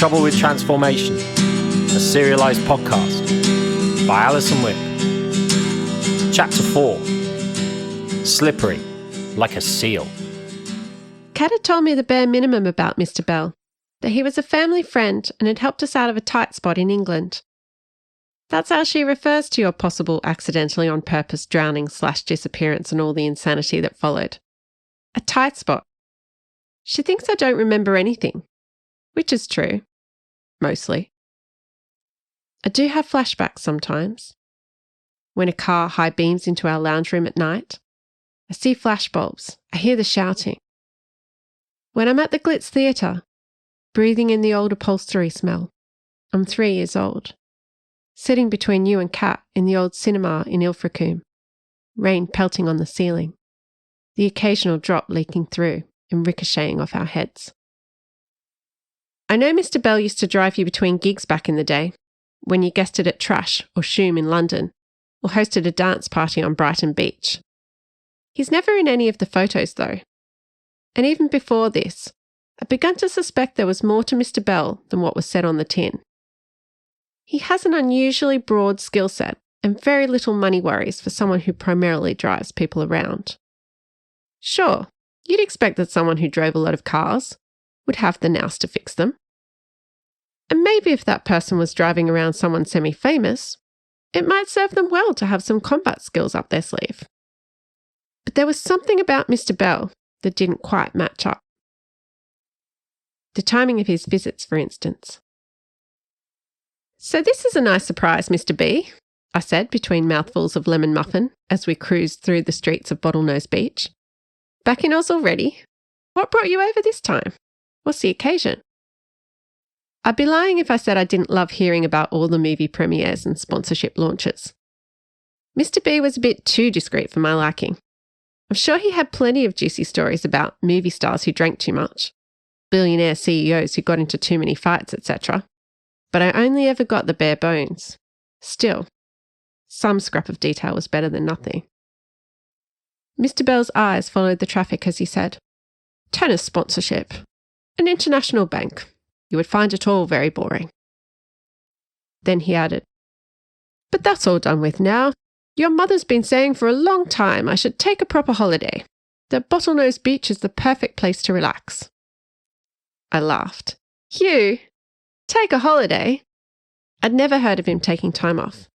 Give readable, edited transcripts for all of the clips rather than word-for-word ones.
Trouble with Transformation, a serialized podcast by Alison Whip. Chapter 4. Slippery, like a seal. Kat had told me the bare minimum about Mr. Bell, that he was a family friend and had helped us out of a tight spot in England. That's how she refers to your possible accidentally on purpose drowning/disappearance and all the insanity that followed. A tight spot. She thinks I don't remember anything, which is true, mostly. I do have flashbacks sometimes. When a car high beams into our lounge room at night, I see flashbulbs, I hear the shouting. When I'm at the Glitz Theatre, breathing in the old upholstery smell, I'm 3 years old, sitting between you and Kat in the old cinema in Ilfracombe, rain pelting on the ceiling, the occasional drop leaking through and ricocheting off our heads. I know Mr. Bell used to drive you between gigs back in the day, when you guested at Trash or Shoom in London, or hosted a dance party on Brighton Beach. He's never in any of the photos though. And even before this, I'd begun to suspect there was more to Mr. Bell than what was said on the tin. He has an unusually broad skill set and very little money worries for someone who primarily drives people around. Sure, you'd expect that someone who drove a lot of cars would have the nous to fix them. And maybe if that person was driving around someone semi-famous, it might serve them well to have some combat skills up their sleeve. But there was something about Mr. Bell that didn't quite match up. The timing of his visits, for instance. "So this is a nice surprise, Mr. B," I said between mouthfuls of lemon muffin as we cruised through the streets of Bottlenose Beach. "Back in Oz already? What brought you over this time? What's the occasion?" I'd be lying if I said I didn't love hearing about all the movie premieres and sponsorship launches. Mr. B was a bit too discreet for my liking. I'm sure he had plenty of juicy stories about movie stars who drank too much, billionaire CEOs who got into too many fights, etc. But I only ever got the bare bones. Still, some scrap of detail was better than nothing. Mr. Bell's eyes followed the traffic as he said, "Tennis sponsorship. An international bank. You would find it all very boring." Then he added, "But that's all done with now. Your mother's been saying for a long time I should take a proper holiday. That Bottlenose Beach is the perfect place to relax." I laughed. "You? Take a holiday?" I'd never heard of him taking time off.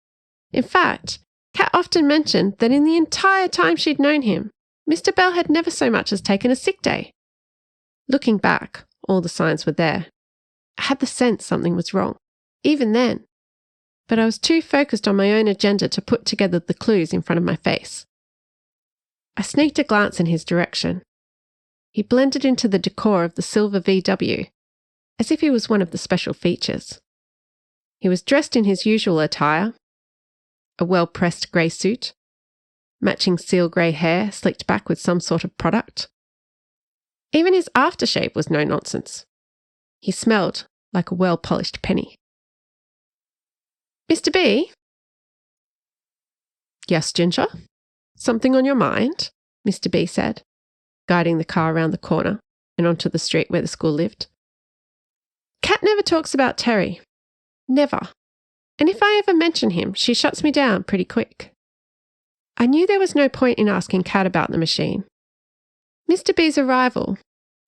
In fact, Kat often mentioned that in the entire time she'd known him, Mr. Bell had never so much as taken a sick day. Looking back, all the signs were there. I had the sense something was wrong, even then. But I was too focused on my own agenda to put together the clues in front of my face. I sneaked a glance in his direction. He blended into the decor of the silver VW, as if he was one of the special features. He was dressed in his usual attire, a well-pressed grey suit, matching seal grey hair slicked back with some sort of product. Even his aftershave was no nonsense. He smelled like a well-polished penny. "Mr. B?" "Yes, Ginger? Something on your mind?" Mr. B said, guiding the car around the corner and onto the street where the school lived. "Kat never talks about Terry. Never. And if I ever mention him, she shuts me down pretty quick." I knew there was no point in asking Kat about the machine. Mr. B's arrival,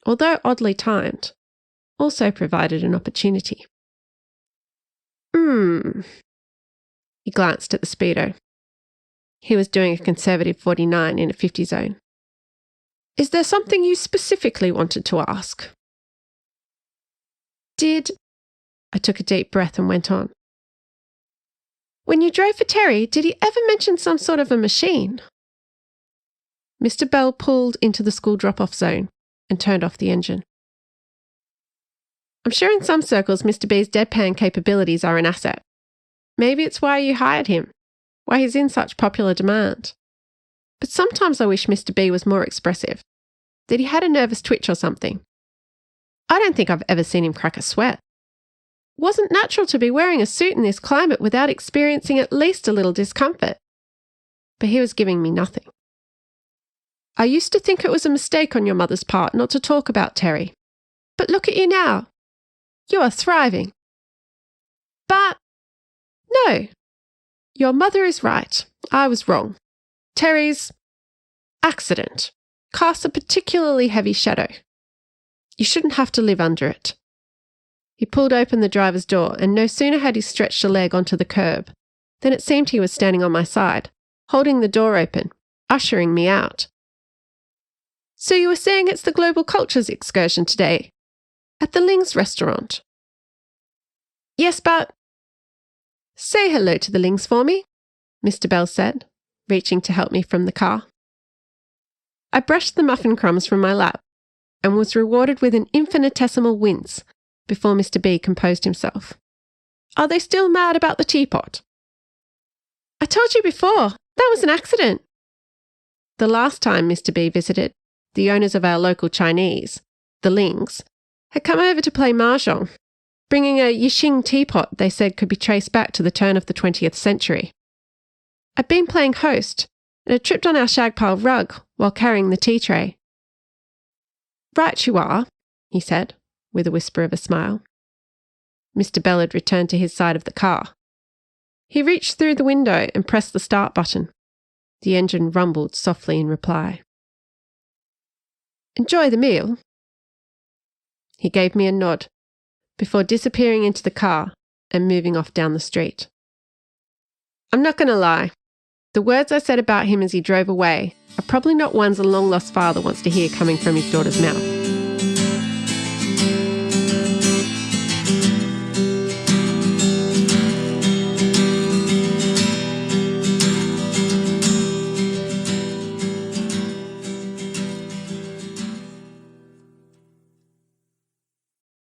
although oddly timed, also provided an opportunity. He glanced at the speedo. He was doing a conservative 49 in a 50 zone. "Is there something you specifically wanted to ask?" I took a deep breath and went on. "When you drove for Terry, did he ever mention some sort of a machine?" Mr. Bell pulled into the school drop-off zone and turned off the engine. "I'm sure in some circles Mr. B's deadpan capabilities are an asset. Maybe it's why you hired him, why he's in such popular demand. But sometimes I wish Mr. B was more expressive, that he had a nervous twitch or something. I don't think I've ever seen him crack a sweat. It wasn't natural to be wearing a suit in this climate without experiencing at least a little discomfort. But he was giving me nothing. I used to think it was a mistake on your mother's part not to talk about Terry. But look at you now. You are thriving. But no, your mother is right. I was wrong. Terry's accident casts a particularly heavy shadow. You shouldn't have to live under it. He pulled open the driver's door, and no sooner had he stretched a leg onto the curb than it seemed he was standing on my side, holding the door open, ushering me out. So you were saying it's the Global Cultures excursion today? At the Ling's restaurant? Yes, but... Say hello to the Lings for me, Mr. Bell said, reaching to help me from the car. I brushed the muffin crumbs from my lap and was rewarded with an infinitesimal wince before Mr. B composed himself. Are they still mad about the teapot? I told you before, that was an accident. The last time Mr. B visited, the owners of our local Chinese, the Lings, had come over to play mahjong, bringing a Yixing teapot they said could be traced back to the turn of the 20th century. I'd been playing host and had tripped on our shagpile rug while carrying the tea tray. Right you are, he said, with a whisper of a smile. Mr. Bell had returned to his side of the car. He reached through the window and pressed the start button. The engine rumbled softly in reply. Enjoy the meal? He gave me a nod before disappearing into the car and moving off down the street. I'm not going to lie. The words I said about him as he drove away are probably not ones a long-lost father wants to hear coming from his daughter's mouth.